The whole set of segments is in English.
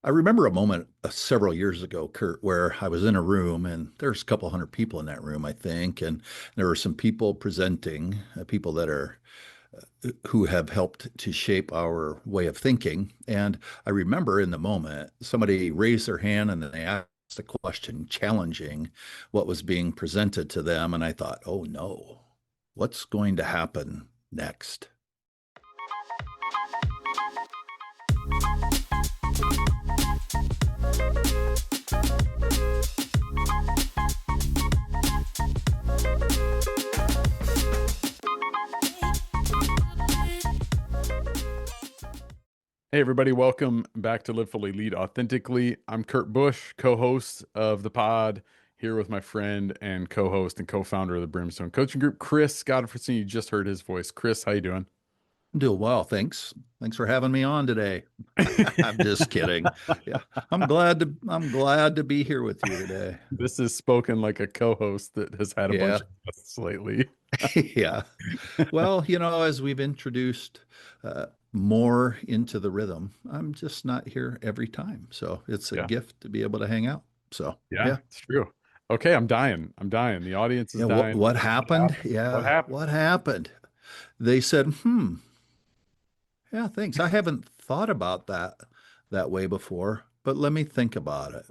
I remember a moment several years ago, Kurt, where I was in a room and there's a couple hundred people in that room, I think, and there were some people presenting, people that are who have helped to shape our way of thinking. And I remember in the moment, somebody raised their hand and then they asked a question challenging what was being presented to them, and I thought, oh no, what's going to happen next? Hey, everybody, welcome back to Live Fully Lead Authentically. I'm Kurt Busch, co host of the pod, here with my friend and co host and co founder of the Brimstone Coaching Group, Chris Godfredson. You just heard his voice. Chris, how you doing? I'm doing well, thanks. Thanks for having me on today. I'm just kidding. Yeah, I'm glad to be here with you today. This is spoken like a co host that has had a bunch Yeah, of guests lately. yeah. Well, as we've introduced more into the rhythm, I'm just not here every time. So it's a Yeah, gift to be able to hang out. So yeah, yeah, it's true. Okay, I'm dying. I'm dying. The audience is yeah. What dying. what What happened? happened? What Yeah, happened? what happened? They said, yeah, thanks. I haven't thought about that way before, but let me think about it.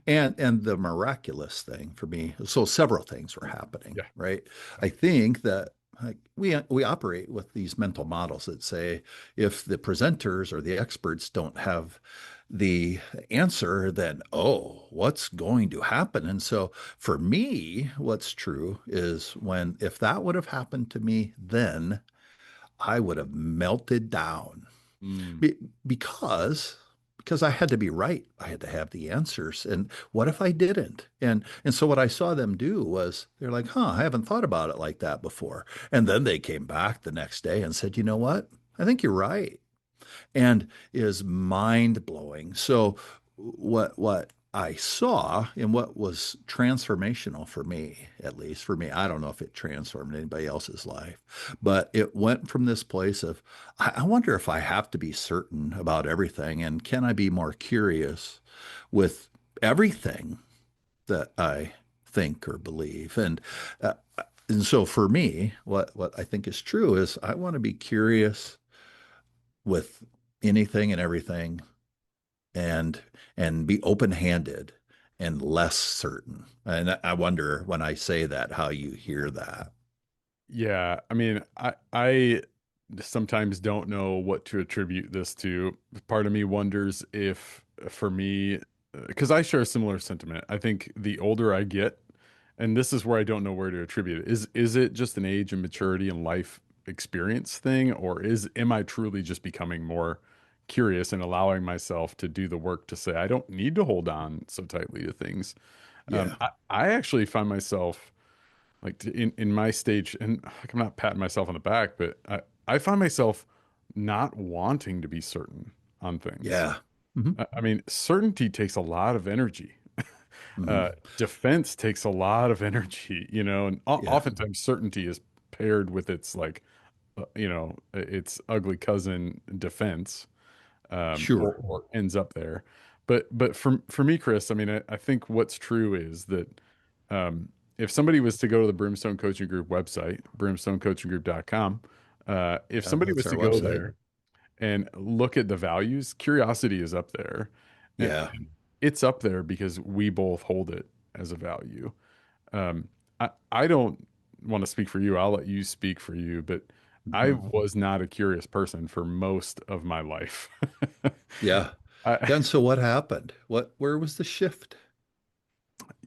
And the miraculous thing for me, so several things were happening, Yeah, right? I think that like we operate with these mental models that say if the presenters or the experts don't have the answer, then oh, what's going to happen? And so for me, what's true is when if that would have happened to me, then I would have melted down. mm, Be- because because I had to be right. I had to have the answers. And what if I didn't? And so what I saw them do was they're like, "Huh, I haven't thought about it like that before." And then they came back the next day and said, "You know what? I think you're right." And is mind blowing. So what I saw and what was transformational for me, at least for me, I don't know if it transformed anybody else's life, but it went from this place of, I wonder if I have to be certain about everything and can I be more curious with everything that I think or believe? Uh, and so for me, what I think is true is I want to be curious with anything and everything and and be open-handed and less certain. And I wonder when I say that how you hear that. yeah. I mean, I sometimes don't know what to attribute this to. Part of me wonders if, for me, because I share a similar sentiment. I think the older I get, and this is where I don't know where to attribute it. Is it just an age and maturity and life experience thing, or am I truly just becoming more curious and allowing myself to do the work to say I don't need to hold on so tightly to things? Yeah. I actually find myself like in my stage, and like I'm not patting myself on the back, but I find myself not wanting to be certain on things. Yeah. Hmm. I mean, certainty takes a lot of energy. Hmm. Defense takes a lot of energy, and Yeah. oftentimes certainty is paired with its like, its ugly cousin defense, Sure. or ends up there. But for me, Chris, I mean, I think what's true is that if somebody was to go to the Brimstone Coaching Group website, brimstonecoachinggroup.com, if Yeah, somebody that's was our to go website. there and look at the values, curiosity is up there. Yeah. And it's up there because we both hold it as a value. I don't want to speak for you. I'll let you speak for you, but I Hmm. was not a curious person for most of my life. Yeah. I, Yeah. And so what happened? Where was the shift?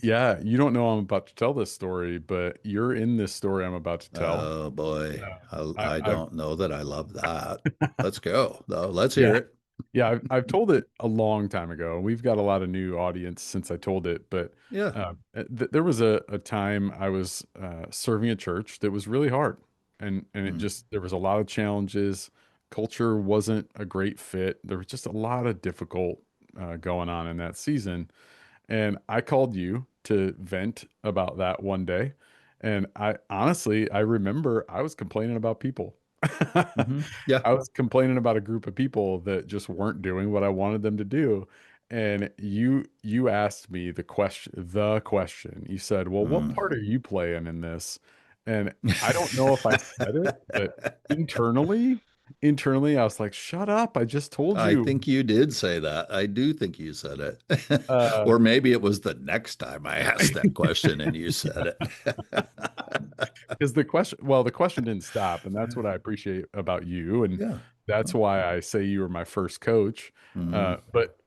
yeah, you don't know I'm about to tell this story, but you're in this story I'm about to tell. Oh boy. Uh, I I've don't know that I love that. Let's go though. Let's hear yeah, it. yeah, I've told it a long time ago. We've got a lot of new audience since I told it, but Yeah. there was a time I was serving a church that was really hard, and it Mm. just there was a lot of challenges. Culture wasn't a great fit. There was just a lot of difficult going on in that season, and I called you to vent about that one day. And I honestly, I remember I was complaining about people. Hmm. Yeah. I was complaining about a group of people that just weren't doing what I wanted them to do. and you asked me the question. You said, "Well, what Mm. part are you playing in this?" And I don't know if I said it, but internally, I was like, "Shut up! I just told I you." think you did say that. I do think you said it. Uh, Or maybe it was the next time I asked that question and you said it. Because the question didn't stop, and that's what I appreciate about you, and Yeah. that's why I say you were my first coach. Mm,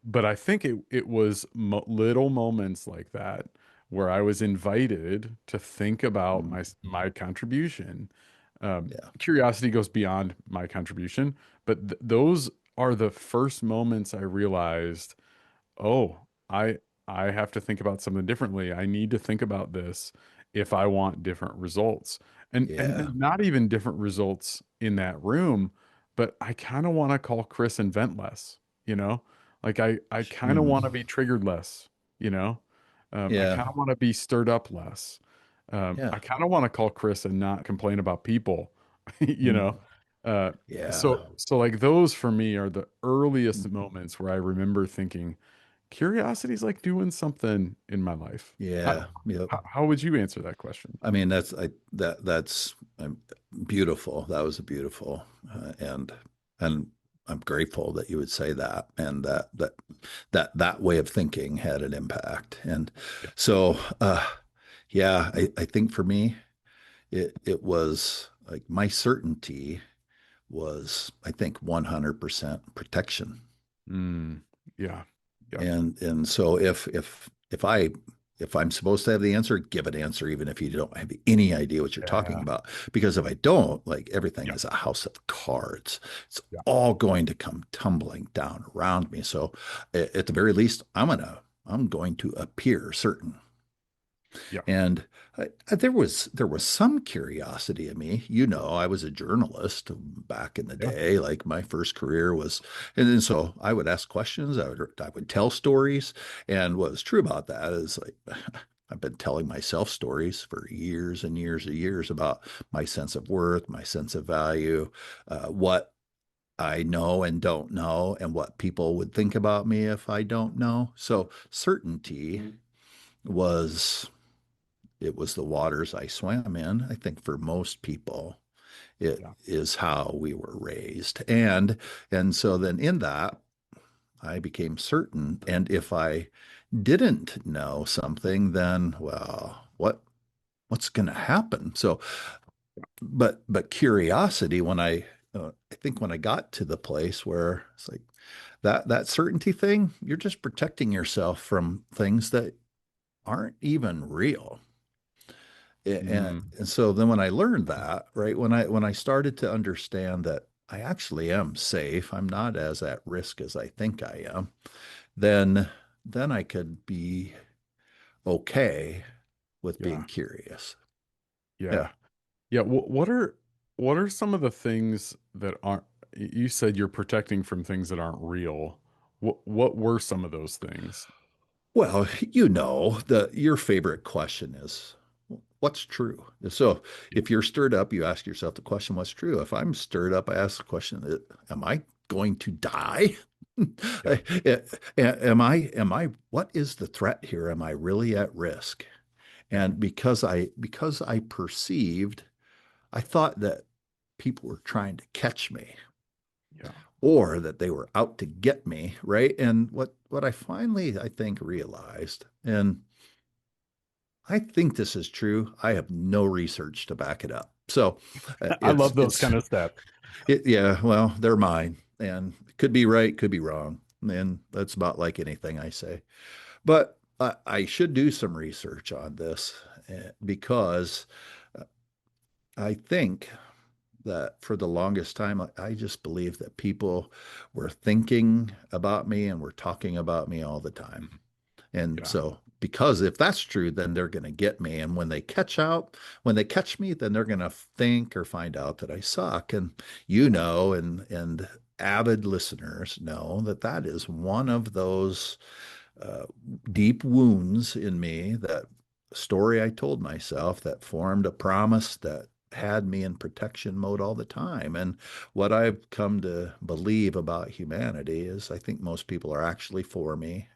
But I think it was little moments like that where I was invited to think about mm, my contribution. yeah. Curiosity goes beyond my contribution, but those are the first moments I realized, oh, I I have to think about something differently. I need to think about this if I want different results. And Yeah. not even different results in that room, but I kind of want to call Chris and vent less, you know? Like I kind of Mm, want to be triggered less, you know? I yeah. kind of want to be stirred up less. Yeah. I kind of want to call Chris and not complain about people, you know? Mm, So yeah. so like those for me are the Mm, earliest moments where I remember thinking, curiosity is like doing something in my life. yeah. Yep. How would you answer that question? I mean, that's beautiful. That was beautiful, and I'm grateful that you would say that, and that way of thinking had an impact. And Yeah. so, yeah, I think for me, it was like my certainty was, I think, 100% protection. Mm, yeah. Yep. And so if I'm supposed to have the answer, give an answer, even if you don't have any idea what you're talking Yeah. about. Because if I don't, like everything Yeah. is a house of cards. It's Yeah. all going to come tumbling down around me. So at the very least, I'm going to appear certain. Yeah. And there was some curiosity in me. I was a journalist back in the Yeah. day. Like my first career was, and then so I would ask questions. I would tell stories. And what was true about that is like I've been telling myself stories for years and years and years about my sense of worth, my sense of value, what I know and don't know, and what people would think about me if I don't know. So certainty was it was the waters I swam in. I think for most people, it Yeah. is how we were raised. And so then in that, I became certain. And if I didn't know something, then well, what's going to happen? So, but curiosity, I think when I got to the place where it's like that certainty thing, you're just protecting yourself from things that aren't even real. and, Mm, and so then when I learned that, right, when I started to understand that I actually am safe, I'm not as at risk as I think I am, then then I could be okay with being yeah. curious. Yeah. Yeah. Yeah. What are some of the things that aren't, you said you're protecting from things that aren't real. What were some of those things? Well, your favorite question is what's true? So Yeah. if you're stirred up, you ask yourself the question, what's true? If I'm stirred up, I ask the question, am I going to die? Yeah. What is the threat here? Am I really at risk? Yeah. And because I perceived, I thought that people were trying to catch me Yeah. or that they were out to get me, right? And what I finally, I think, realized, and I think this is true. I have no research to back it up. So I it's love those it's kind of stats. yeah, well, they're mine, and could be right, could be wrong, and that's about like anything I say. But I should do some research on this because I think that for the longest time, I just believed that people were thinking about me and were talking about me all the time. Mhm. And Yeah. so, because if that's true, then they're going to get me. And when they catch me, then they're going to think or find out that I suck. And and avid listeners know that that is one of those uh, deep wounds in me, that story I told myself that formed a promise that had me in protection mode all the time. And what I've come to believe about humanity is I think most people are actually for me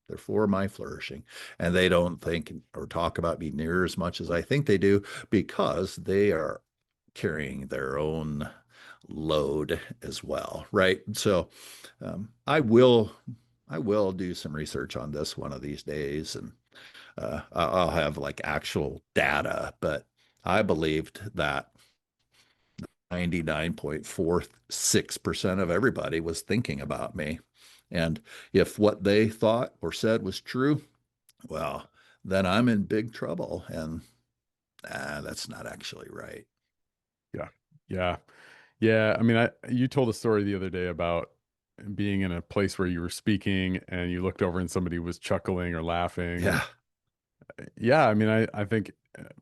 They're for my flourishing. And they don't think or talk about me near as much as I think they do because they are carrying their own load as well, right? So I will do some research on this one of these days, and I'll have like actual data. But I believed that 99.46% of everybody was thinking about me. And if what they thought or said was true, well, then I'm in big trouble. And that's not actually right. Yeah. Yeah. Yeah. I mean, you told a story the other day about being in a place where you were speaking and you looked over and somebody was chuckling or laughing. And Yeah. yeah, I mean, I think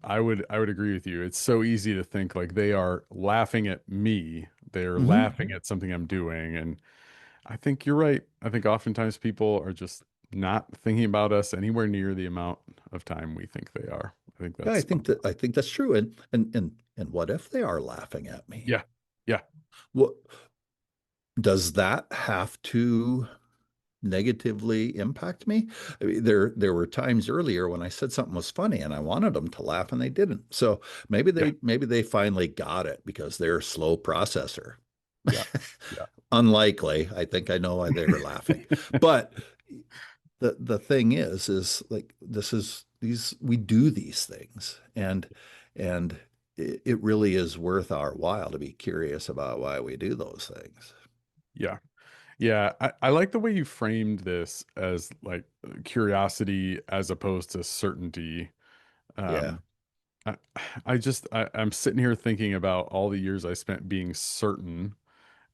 I would agree with you. It's so easy to think like they are laughing at me. They're Mm-hmm. laughing at something I'm doing. And I think you're right. I think oftentimes people are just not thinking about us anywhere near the amount of time we think they are. I think Yeah, that's I think that's true. And what if they are laughing at me? yeah. Yeah. What does that have to negatively impact me? I mean, there were times earlier when I said something was funny and I wanted them to laugh and they didn't. So Yeah. maybe they finally got it because they're a slow processor. Yeah. Yeah. Unlikely. I think I know why they were laughing. But the thing is like this is these we do these things, and it really is worth our while to be curious about why we do those things. Yeah. Yeah, I like the way you framed this as like curiosity as opposed to certainty. Yeah. Um, I, I'm sitting here thinking about all the years I spent being certain,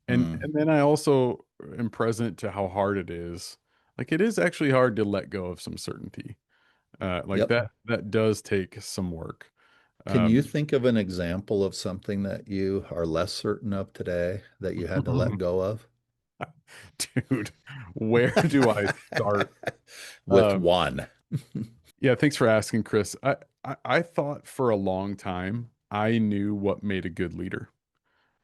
Mm. and then I also am present to how hard it is. Like it is actually hard to let go of some certainty. Like Yep. that does take some work. Can you Um, think of an example of something that you are less certain of today that you had to let go of? dude, where do I start? With Um, one. Yeah, thanks for asking, Chris. I thought for a long time I knew what made a good leader.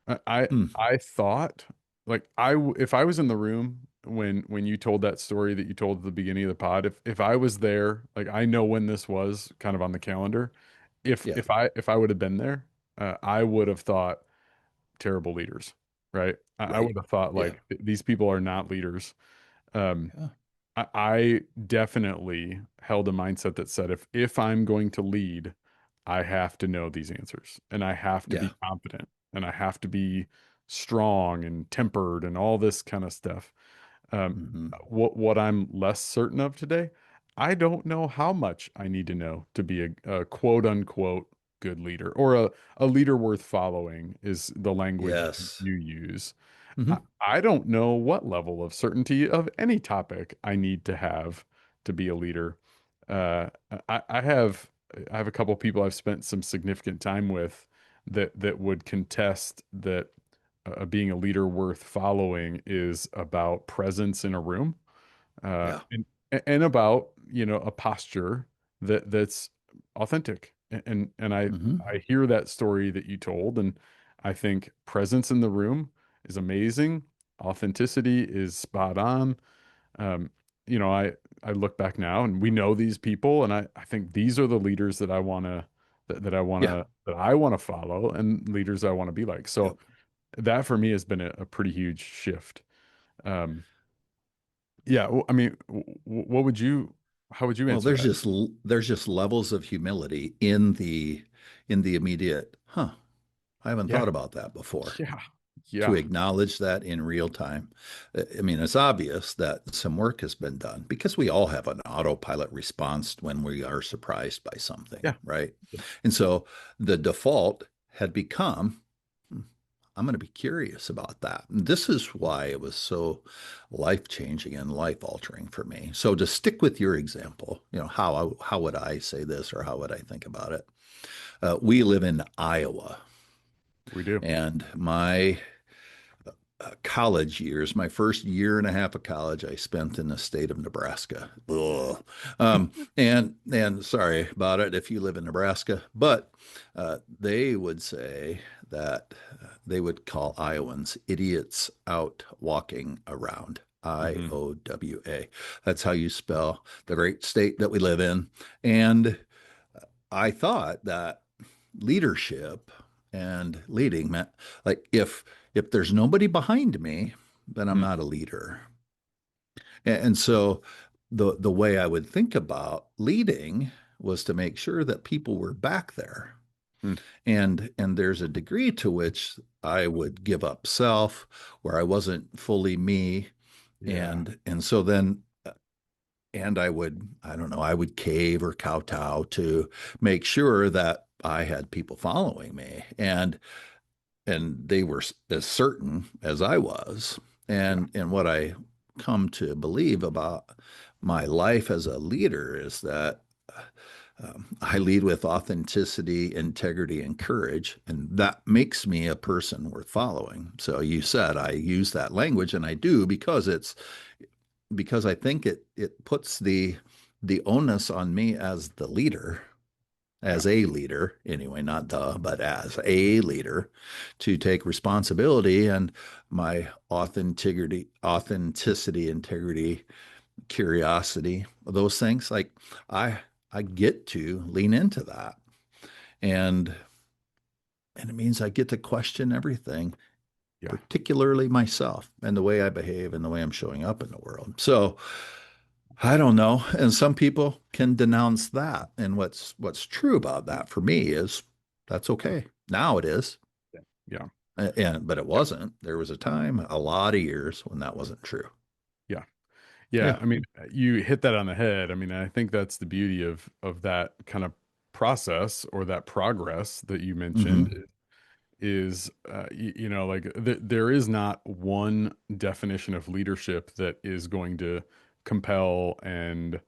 I I, Mm. I thought like if I was in the room when you told that story that you told at the beginning of the pod, if I was there, like I know when this was kind of on the calendar. If Yeah. if I would have been there, I would have thought terrible leaders, right? I Right. would have thought Yeah. like these people are not leaders. Um, Yeah. I definitely held a mindset that said if I'm going to lead, I have to know these answers and I have to Yeah. be confident and I have to be strong and tempered and all this kind of stuff. Hmm. What I'm less certain of today, I don't know how much I need to know to be a quote unquote good leader or a leader worth following is the language Yes. you use. Hmm. I don't know what level of certainty of any topic I need to have to be a leader. Uh, I have a couple people I've spent some significant time with that would contest that being a leader worth following is about presence in a room, uh, Yeah. and and about a posture that's authentic. And Hmm. I hear that story that you told, and I think presence in the room is amazing. Authenticity is spot on. Um, I look back now and we know these people, and I think these are the leaders that I want to Yeah. that I want to follow and leaders I want to be like. So Yep. that for me has been a pretty huge shift. Um, yeah, I mean, what would you, how would you Well, answer that? there's just levels of humility in the immediate, huh, I haven't Yeah, thought about that before. yeah, To yeah, acknowledge that in real time. I mean, it's obvious that some work has been done because we all have an autopilot response when we are surprised by something, yeah, right? yeah, And so the default had become, I'm going to be curious about that. And this is why it was so life changing and life altering for me. So to stick with your example, how would I say this or how would I think about it? We live in Iowa, we do. and my college years, my first year and a half of college, I spent in the state of Nebraska. Ugh. And sorry about it if you live in Nebraska, but they would say that they would call Iowans idiots out walking around Hmm. Iowa. That's how you spell the great state that we live in. And I thought that leadership and leading meant like if there's nobody behind me, then I'm not a leader. And so the way I would think about leading was to make sure that people were back there. Hmm. And there's a degree to which I would give up self, where I wasn't fully me. Yeah. And so then and I don't know, I would cave or kowtow to make sure that I had people following me. And they were as certain as I was. Yeah. And what I come to believe about my life as a leader is that I lead with authenticity, integrity, and courage, and that makes me a person worth following. So you said I use that language, and I do because I think it puts the onus on me as the leader, Yeah. as a leader, anyway, not the, but as a leader, to take responsibility and my authenticity, integrity, curiosity, those things. Like I, I get to lean into that, and and it means I get to question everything, Yeah. particularly myself and the way I behave and the way I'm showing up in the world. So I don't know. And some people can denounce that. And what's true about that for me is that's okay. Now it is. Yeah. And but it Yeah. wasn't. There was a time, a lot of years when that wasn't true. Yeah. Yeah. Yeah. I mean, you hit that on the head. I mean, I think that's the beauty of that kind of process or that progress that you mentioned Hmm. is like there is not one definition of leadership that is going to compel and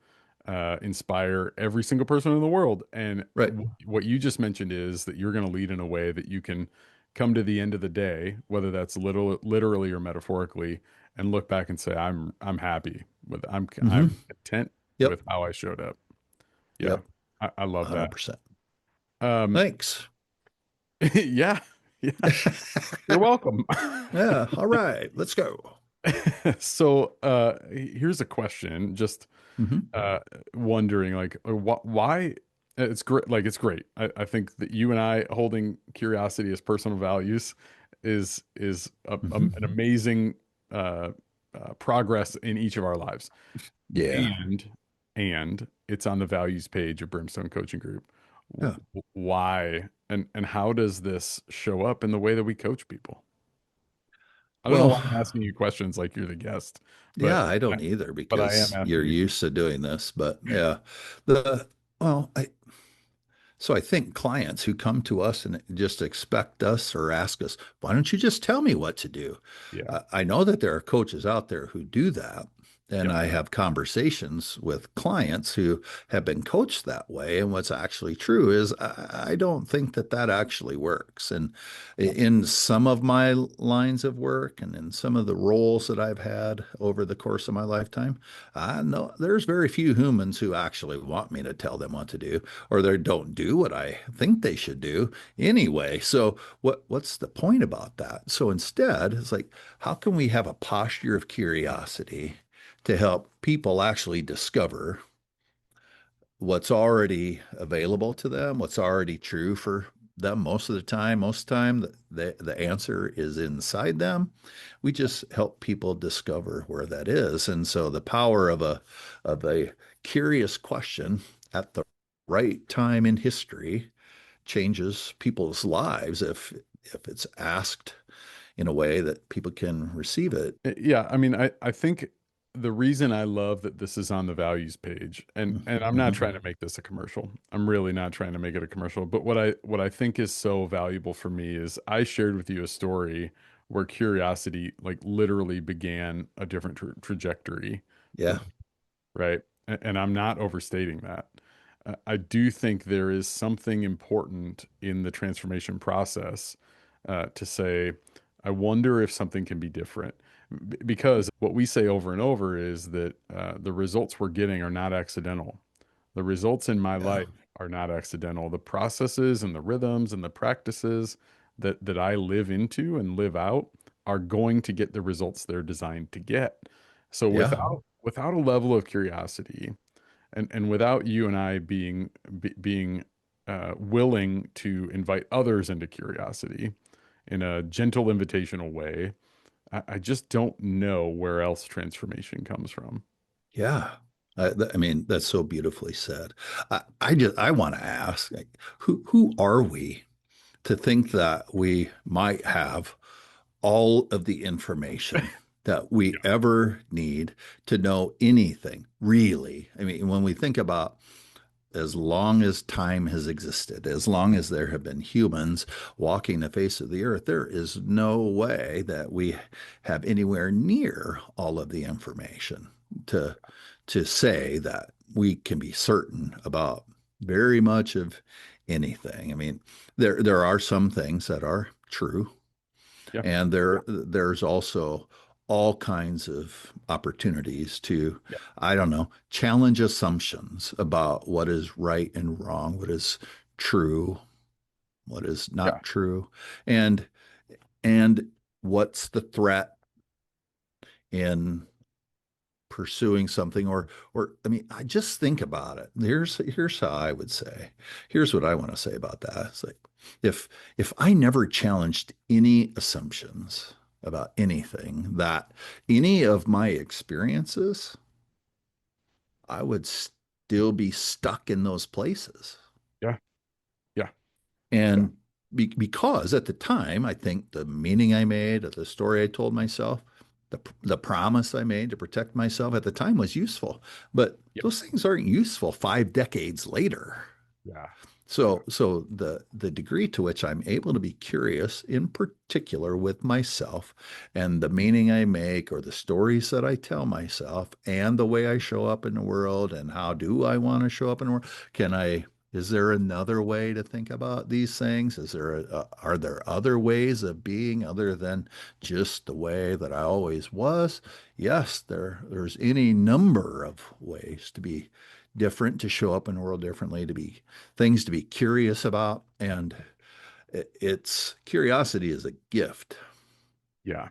inspire every single person in the world. And Right. what you just mentioned is that you're going to lead in a way that you can come to the end of the day, whether that's literally or metaphorically, and look back and say, I'm happy with Hmm. I'm content Yep. with how I showed up. Yeah, Yep. I love that. 100%. Um, Thanks. yeah, yeah, you're welcome. Yeah. All right. Let's go. So, here's a question. Just Hmm. uh, wondering, like, why it's great. Like, it's great. I think that you and I holding curiosity as personal values is Hmm. an amazing uh, progress in each of our lives. Yeah. And it's on the values page of Brimstone Coaching Group. Yeah. Why and how does this show up in the way that we coach people? I don't know Well, why I'm asking you questions like you're the guest, yeah, but I don't either but I am because you're asking you. used to doing this. But yeah, the well, so I think clients who come to us and just expect us or ask us, why don't you just tell me what to do? Yeah. I know that there are coaches out there who do that. And Yep. I have conversations with clients who have been coached that way. And what's actually true is I don't think that that actually works. And Yeah. in some of my lines of work and in some of the roles that I've had over the course of my lifetime, I know there's very few humans who actually want me to tell them what to do or they don't do what I think they should do anyway. So what's the point about that? So instead, it's like, how can we have a posture of curiosity to help people actually discover what's already available to them, what's already true for them most of the time. Most of the time, the answer is inside them. We just help people discover where that is. And so the power of a curious question at the right time in history changes people's lives if it's asked in a way that people can receive it. Yeah, I mean, I think the reason I love that this is on the values page, and I'm not Mm-hmm. trying to make this a commercial. I'm really not trying to make it a commercial, but what I think is so valuable for me is I shared with you a story where curiosity like literally began a different trajectory for Yeah. me, right? And I'm not overstating that. I do think there is something important in the transformation process to say, I wonder if something can be different. Because what we say over and over is that the results we're getting are not accidental. The results in my Yeah. life are not accidental. The processes and the rhythms and the practices that I live into and live out are going to get the results they're designed to get. So Yeah. without a level of curiosity, and without you and I being willing to invite others into curiosity in a gentle invitational way, I just don't know where else transformation comes from. Yeah. I mean, that's so beautifully said. I want to ask, like, who are we to think that we might have all of the information that we Yeah. ever need to know anything, really? I mean, when we think about as long as time has existed, as long as there have been humans walking the face of the earth, there is no way that we have anywhere near all of the information to to say that we can be certain about very much of anything. I mean, there are some things that are true, Yeah. and there's also all kinds of opportunities to, Yeah. I don't know, challenge assumptions about what is right and wrong, what is true, what is Yeah. not true, and and what's the threat in pursuing something, or I mean, I just think about it. Here's how I would say. Here's what I want to say about that. It's like if I never challenged any assumptions about anything, that any of my experiences, I would still be stuck in those places. Yeah. Yeah. Yeah. And because at the time, I think the meaning I made, the story I told myself, the promise I made to protect myself at the time was useful. But Yeah. those things aren't useful 5 decades later. Yeah. Yeah. So the degree to which I'm able to be curious, in particular with myself, and the meaning I make, or the stories that I tell myself, and the way I show up in the world, and how do I want to show up in the world? Can I? Is there another way to think about these things? Are there other ways of being other than just the way that I always was? Yes, there's any number of ways to be different, to show up in the world differently, to be things to be curious about. And it's curiosity is a gift. Yeah.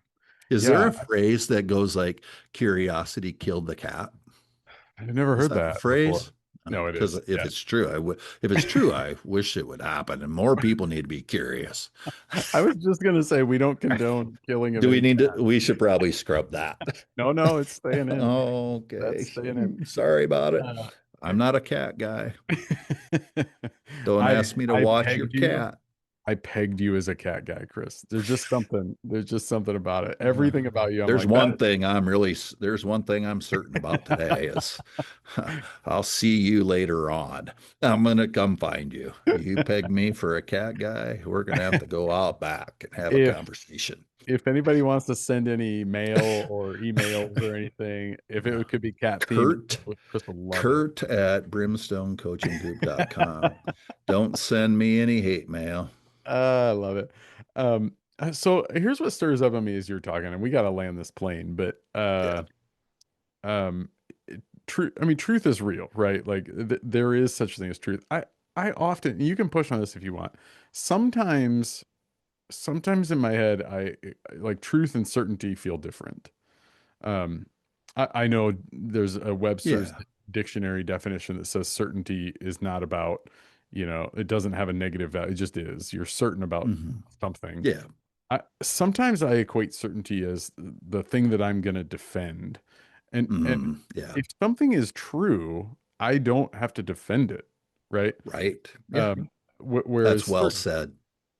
Is there Yeah. a phrase that goes like curiosity killed the cat? I've never Is heard that a that before. phrase? No, it Because is. if Yeah. it's true, if it's true, I wish it would happen, and more people need to be curious. I was just gonna say we don't condone killing of Do we any need to? cat. We should probably scrub that. No, no, it's staying in. That's Okay. staying in. Sorry about it. Uh, I'm not a cat guy. Don't I ask me to I watch your pegged you. cat. I pegged you as a cat guy, Chris. There's just something about it. Uh, Everything about you, I'm like that. there's one thing I'm certain about today is I'll see you later on. I'm gonna come find you. You peg me for a cat guy, we're gonna have to go out back and have a If conversation. if anybody wants to send any mail or emails or anything, if it could be cat themed, Kurt, Chris will love it. Kurt at brimstonecoachinggroup.com. Don't send me any hate mail. I love it. So here's what stirs up on me as you're talking, and we got to land this plane, but Yeah. um, truth. I mean, truth is real, right? Like there is such a thing as truth. I often you can push on this if you want. Sometimes, sometimes in my head, like truth and certainty feel different. Um, I know there's a Webster's Yeah. dictionary definition that says certainty is not about, it doesn't have a negative value. It just is. You're certain about Hmm. something. Yeah. Sometimes I equate certainty as the thing that I'm going to defend. And Yeah. if something is true, I don't have to defend it, right? Right. Yeah. Um, That's whereas well certain,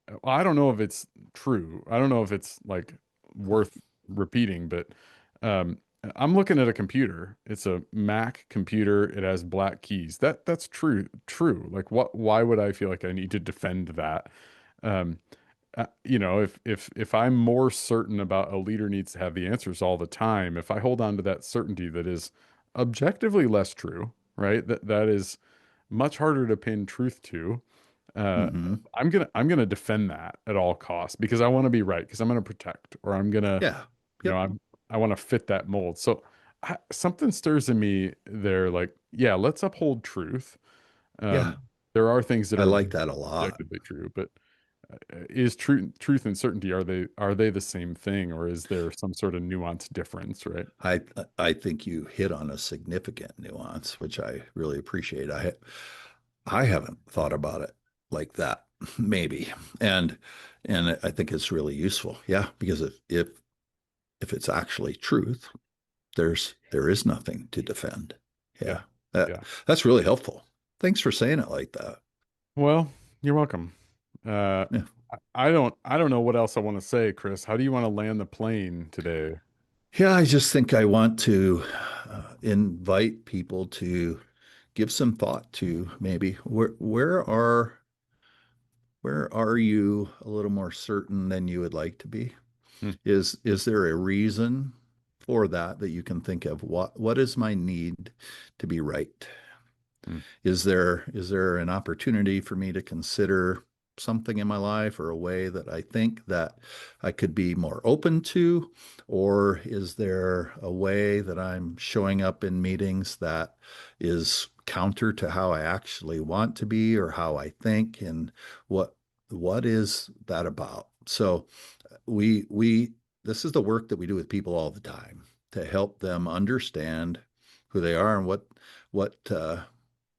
said. I don't know if it's true. I don't know if it's like worth repeating, but um, I'm looking at a computer. It's a Mac computer. It has black keys. That's true. True. Like what? Why would I feel like I need to defend that? Um, if I'm more certain about a leader needs to have the answers all the time, if I hold on to that certainty that is objectively less true, right? That is much harder to pin truth to. Uh, Hmm. I'm gonna defend that at all costs because I want to be right because I'm gonna protect or I'm gonna, Yeah. you know, Yep. I want to fit that mold. So something stirs in me there, like, yeah, let's uphold truth. Yeah. Um, there are things that I are like that a lot. objectively true, but Is truth and certainty, are they the same thing, or is there some sort of nuance difference, right? I I think you hit on a significant nuance, which I really appreciate. I haven't thought about it like that, maybe, and I think it's really useful. Yeah, because if it's actually truth, there is nothing to defend. Yeah. Yeah, that Yeah. that's really helpful. Thanks for saying it like that. Well, you're welcome. Uh, Yeah. I don't know what else I want to say, Chris. How do you want to land the plane today? Yeah, I just think I want to invite people to give some thought to maybe where are you a little more certain than you would like to be? Hmm, Is there a reason for that that you can think of? What is my need to be right? hmm. Is there an opportunity for me to consider something in my life or a way that I think that I could be more open to? Or is there a way that I'm showing up in meetings that is counter to how I actually want to be or how I think? And what what is that about? So we this is the work that we do with people all the time to help them understand who they are and what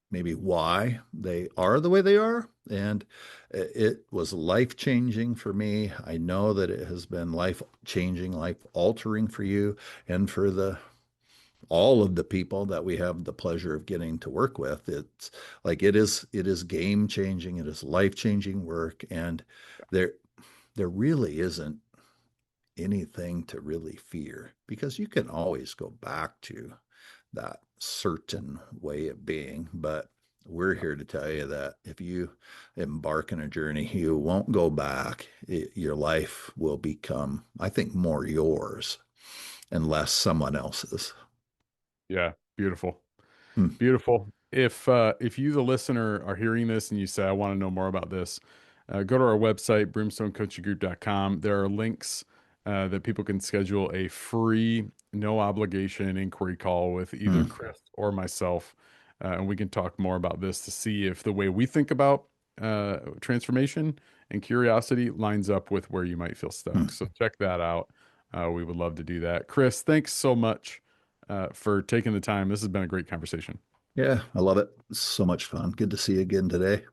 maybe why they are the way they are. And it was life changing for me. I know that it has been life changing, life altering for you and for the all of the people that we have the pleasure of getting to work with. It's like it is game changing, it is life changing work, and there there really isn't anything to really fear because you can always go back to that certain way of being. But we're Yeah. here to tell you that if you embark on a journey, you won't go back. Your life will become, I think, more yours and less someone else's. Yeah. Beautiful. Hmm. Beautiful. If you, the listener, are hearing this and you say, I want to know more about this, go to our website, brimstonecoachinggroup.com. There are links that people can schedule a free, no obligation inquiry call with either Hmm. Chris or myself. And we can talk more about this to see if the way we think about transformation and curiosity lines up with where you might feel stuck. Hmm. So check that out. We would love to do that. Chris, thanks so much for taking the time. This has been a great conversation. Yeah, I love it. It's so much fun. Good to see you again today.